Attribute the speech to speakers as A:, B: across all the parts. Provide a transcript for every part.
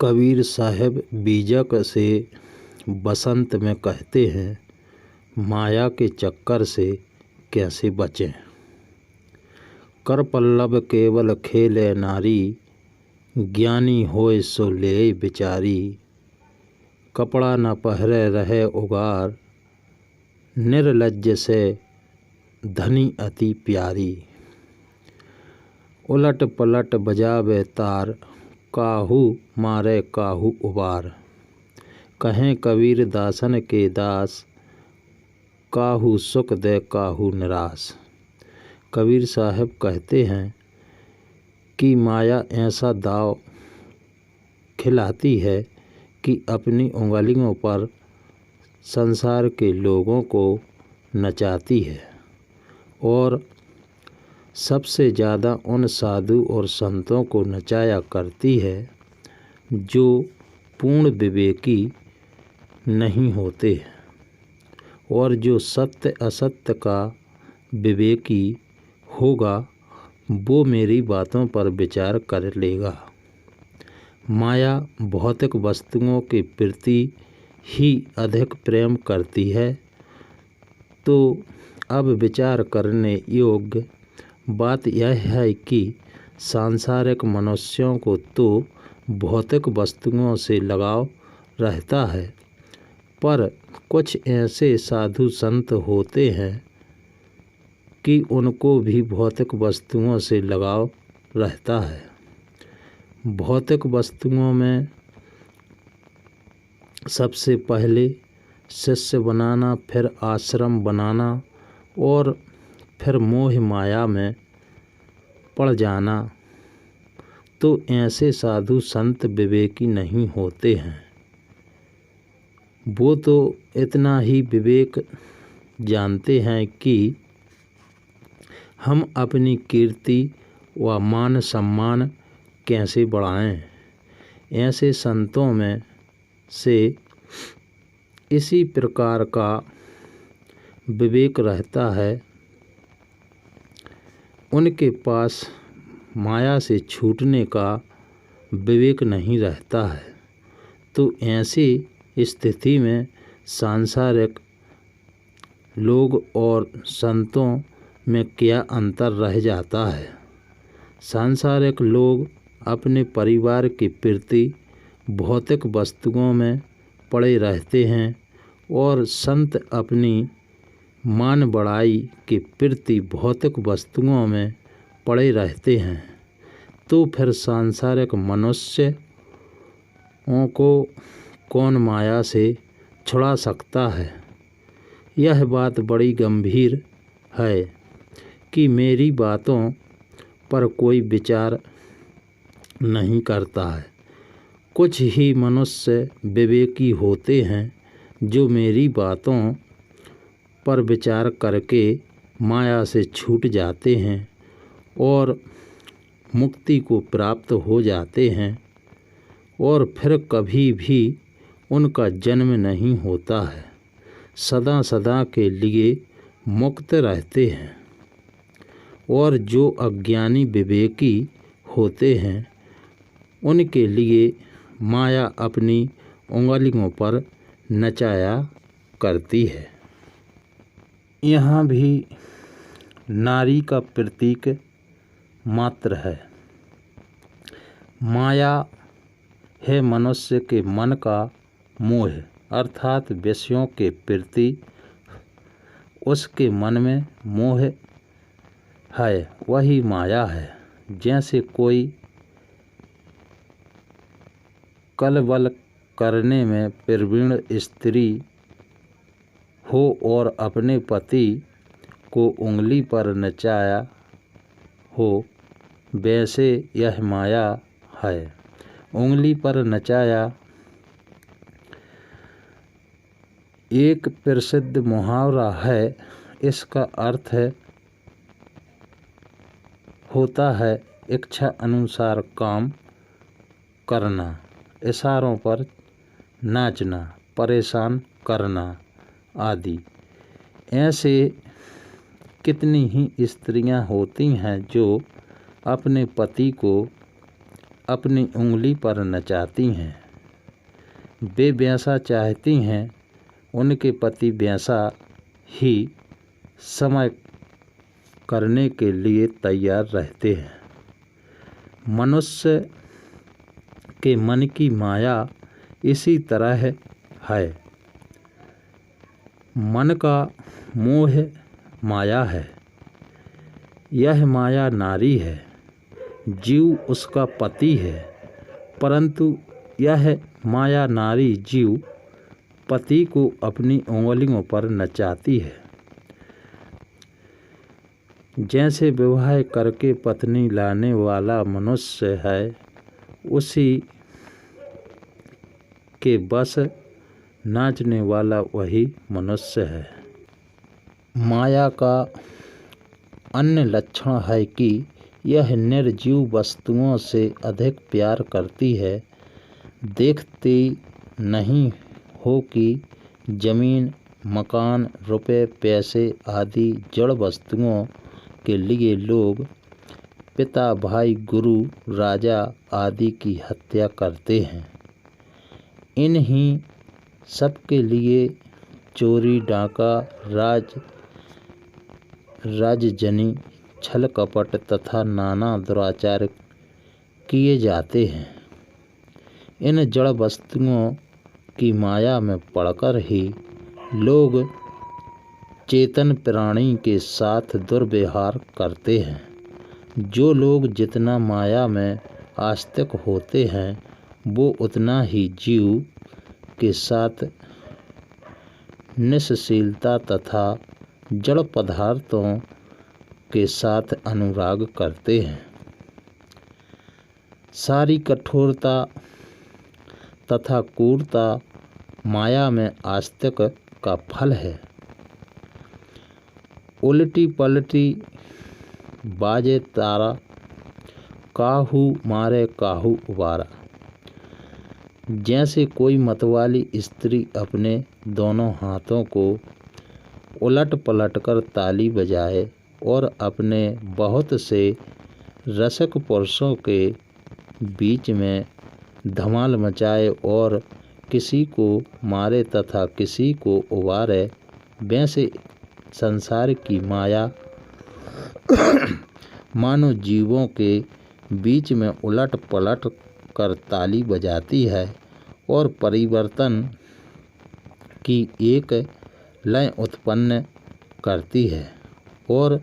A: कबीर साहब बीजक से बसंत में कहते हैं, माया के चक्कर से कैसे बचें। कर पल्लव केवल खेले नारी, ज्ञानी होए सो ले बिचारी। कपड़ा न पहरे रहे उगार, निर्लज्ज से धनी अति प्यारी। उलट पलट बजावे तार, काहू मारे काहू उबार। कहें कबीर दासन के दास, काहू सुख दे काहू निराश। कबीर साहब कहते हैं कि माया ऐसा दाव खिलाती है कि अपनी उंगलियों पर संसार के लोगों को नचाती है और सबसे ज़्यादा उन साधु और संतों को नचाया करती है जो पूर्ण विवेकी नहीं होते और जो सत्य असत्य का विवेकी होगा वो मेरी बातों पर विचार कर लेगा। माया भौतिक वस्तुओं के प्रति ही अधिक प्रेम करती है। तो अब विचार करने योग्य बात यह है कि सांसारिक मनुष्यों को तो भौतिक वस्तुओं से लगाव रहता है, पर कुछ ऐसे साधु संत होते हैं कि उनको भी भौतिक वस्तुओं से लगाव रहता है। भौतिक वस्तुओं में सबसे पहले शिष्य बनाना, फिर आश्रम बनाना और फिर मोह माया में पड़ जाना। तो ऐसे साधु संत विवेकी नहीं होते हैं। वो तो इतना ही विवेक जानते हैं कि हम अपनी कीर्ति व मान सम्मान कैसे बढ़ाएं। ऐसे संतों में से इसी प्रकार का विवेक रहता है। उनके पास माया से छूटने का विवेक नहीं रहता है। तो ऐसी स्थिति में सांसारिक लोग और संतों में क्या अंतर रह जाता है। सांसारिक लोग अपने परिवार के प्रति भौतिक वस्तुओं में पड़े रहते हैं और संत अपनी मान बढ़ाई के प्रति भौतिक वस्तुओं में पड़े रहते हैं। तो फिर सांसारिक मनुष्यों को कौन माया से छुड़ा सकता है। यह बात बड़ी गंभीर है कि मेरी बातों पर कोई विचार नहीं करता है। कुछ ही मनुष्य विवेकी होते हैं जो मेरी बातों पर विचार करके माया से छूट जाते हैं और मुक्ति को प्राप्त हो जाते हैं और फिर कभी भी उनका जन्म नहीं होता है, सदा सदा के लिए मुक्त रहते हैं। और जो अज्ञानी विवेकी होते हैं उनके लिए माया अपनी उंगलियों पर नचाया करती है। यहाँ भी नारी का प्रतीक मात्र है। माया है मनुष्य के मन का मोह, अर्थात विषयों के प्रति उसके मन में मोह है, वही माया है। जैसे कोई कलबल करने में प्रवीण स्त्री हो और अपने पति को उंगली पर नचाया हो, वैसे यह माया है। उंगली पर नचाया एक प्रसिद्ध मुहावरा है। इसका अर्थ होता है इच्छा अनुसार काम करना, इशारों पर नाचना, परेशान करना आदि। ऐसे कितनी ही स्त्रियां होती हैं जो अपने पति को अपनी उंगली पर नचाती हैं। वे वैसा चाहती हैं, उनके पति वैसा ही समय करने के लिए तैयार रहते हैं। मनुष्य के मन की माया इसी तरह है। मन का मोह माया है। यह माया नारी है, जीव उसका पति है, परंतु यह माया नारी जीव पति को अपनी उंगलियों पर नचाती है। जैसे विवाह करके पत्नी लाने वाला मनुष्य है, उसी के बस नाचने वाला वही मनुष्य है। माया का अन्य लक्षण है कि यह निर्जीव वस्तुओं से अधिक प्यार करती है। देखती नहीं हो कि जमीन, मकान, रुपए, पैसे आदि जड़ वस्तुओं के लिए लोग पिता, भाई, गुरु, राजा आदि की हत्या करते हैं। इन्हीं सबके लिए चोरी, डाका, राजजनी, छल कपट तथा नाना दुराचार किए जाते हैं। इन जड़ वस्तुओं की माया में पड़कर ही लोग चेतन प्राणी के साथ दुर्व्यवहार करते हैं। जो लोग जितना माया में आस्तिक होते हैं, वो उतना ही जीव के साथ निश्चलता तथा जड़ पदार्थों के साथ अनुराग करते हैं। सारी कठोरता तथा क्रूरता माया में आस्तिक का फल है। उल्टी पलटी बाजे तारा, काहू मारे काहू उबारा। जैसे कोई मतवाली स्त्री अपने दोनों हाथों को उलट पलट कर ताली बजाए और अपने बहुत से रसिक पुरुषों के बीच में धमाल मचाए और किसी को मारे तथा किसी को उबारे, वैसे संसार की माया मानव जीवों के बीच में उलट पलट कर ताली बजाती है और परिवर्तन की एक लय उत्पन्न करती है और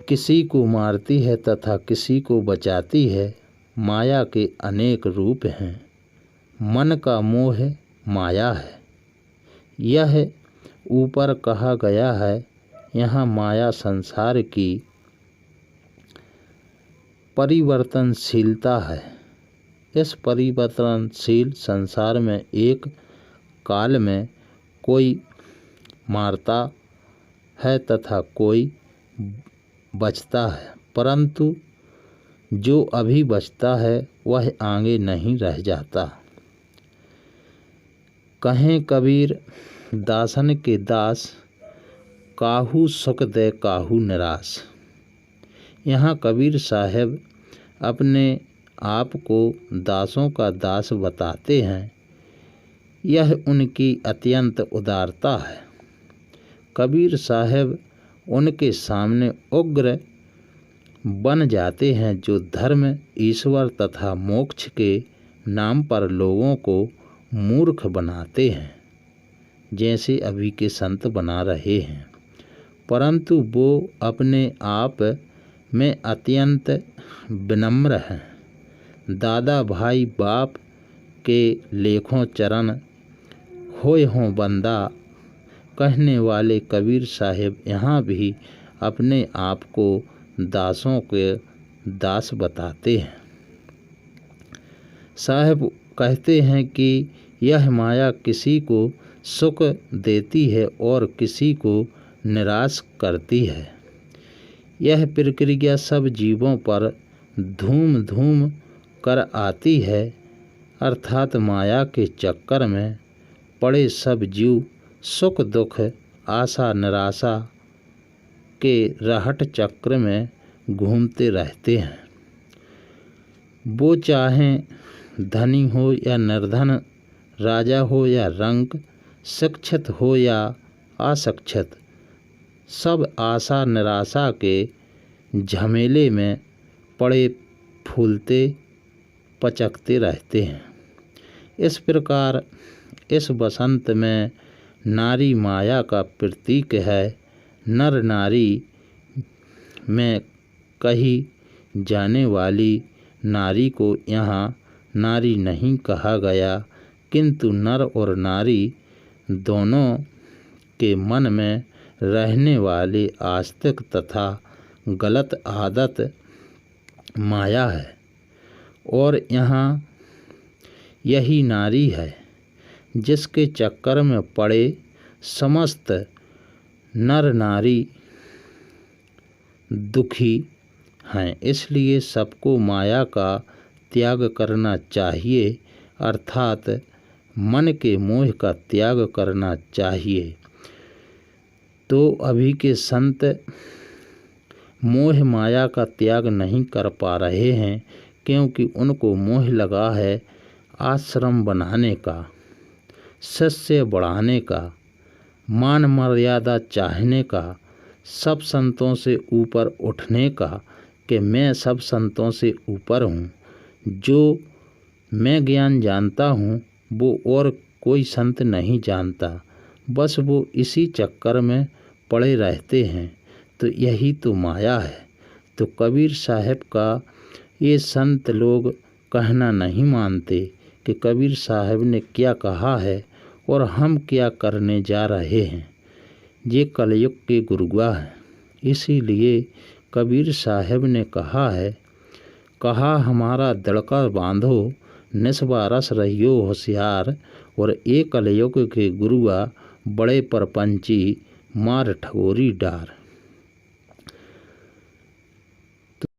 A: किसी को मारती है तथा किसी को बचाती है। माया के अनेक रूप हैं। मन का मोह माया है। यह ऊपर कहा गया है। यहाँ माया संसार की परिवर्तनशीलता है। इस परिवर्तनशील संसार में एक काल में कोई मारता है तथा कोई बचता है, परंतु जो अभी बचता है वह आगे नहीं रह जाता। कहें कबीर दासन के दास, काहू सुख दे काहू निराश। यहाँ कबीर साहब अपने आप को दासों का दास बताते हैं। यह उनकी अत्यंत उदारता है। कबीर साहब उनके सामने उग्र बन जाते हैं, जो धर्म, ईश्वर तथा मोक्ष के नाम पर लोगों को मूर्ख बनाते हैं, जैसे अभी के संत बना रहे हैं। परंतु वो अपने आप में अत्यंत विनम्र हैं। दादा, भाई, बाप के लेखों चरण होए हों बंदा कहने वाले कबीर साहब यहाँ भी अपने आप को दासों के दास बताते हैं। साहब कहते हैं कि यह माया किसी को सुख देती है और किसी को निराश करती है। यह प्रक्रिया सब जीवों पर धूम धूम कर आती है, अर्थात माया के चक्कर में पड़े सब जीव सुख दुख, आशा निराशा के रहट चक्र में घूमते रहते हैं। वो चाहे धनी हो या निर्धन, राजा हो या रंक, शिक्षित हो या अशिक्षित, सब आशा निराशा के झमेले में पड़े फूलते पचकते रहते हैं। इस प्रकार इस बसंत में नारी माया का प्रतीक है। नर नारी में कही जाने वाली नारी को यहाँ नारी नहीं कहा गया, किंतु नर और नारी दोनों के मन में रहने वाली आस्तिक तथा गलत आदत माया है, और यहाँ यही नारी है जिसके चक्कर में पड़े समस्त नर नारी दुखी हैं। इसलिए सबको माया का त्याग करना चाहिए, अर्थात मन के मोह का त्याग करना चाहिए। तो अभी के संत मोह माया का त्याग नहीं कर पा रहे हैं, क्योंकि उनको मोह लगा है आश्रम बनाने का, शिष्य बढ़ाने का, मान मर्यादा चाहने का, सब संतों से ऊपर उठने का, कि मैं सब संतों से ऊपर हूँ, जो मैं ज्ञान जानता हूँ वो और कोई संत नहीं जानता, बस वो इसी चक्कर में पड़े रहते हैं। तो यही तो माया है। तो कबीर साहब का ये संत लोग कहना नहीं मानते कि कबीर साहब ने क्या कहा है और हम क्या करने जा रहे हैं। ये कलयुग के गुरुआ हैं। इसीलिए कबीर साहब ने कहा है, कहा हमारा दड़का बांधो, निस्वारस रहियो होशियार, और एक कलयुग के गुरुआ बड़े परपंची, मार ठगोरी डार।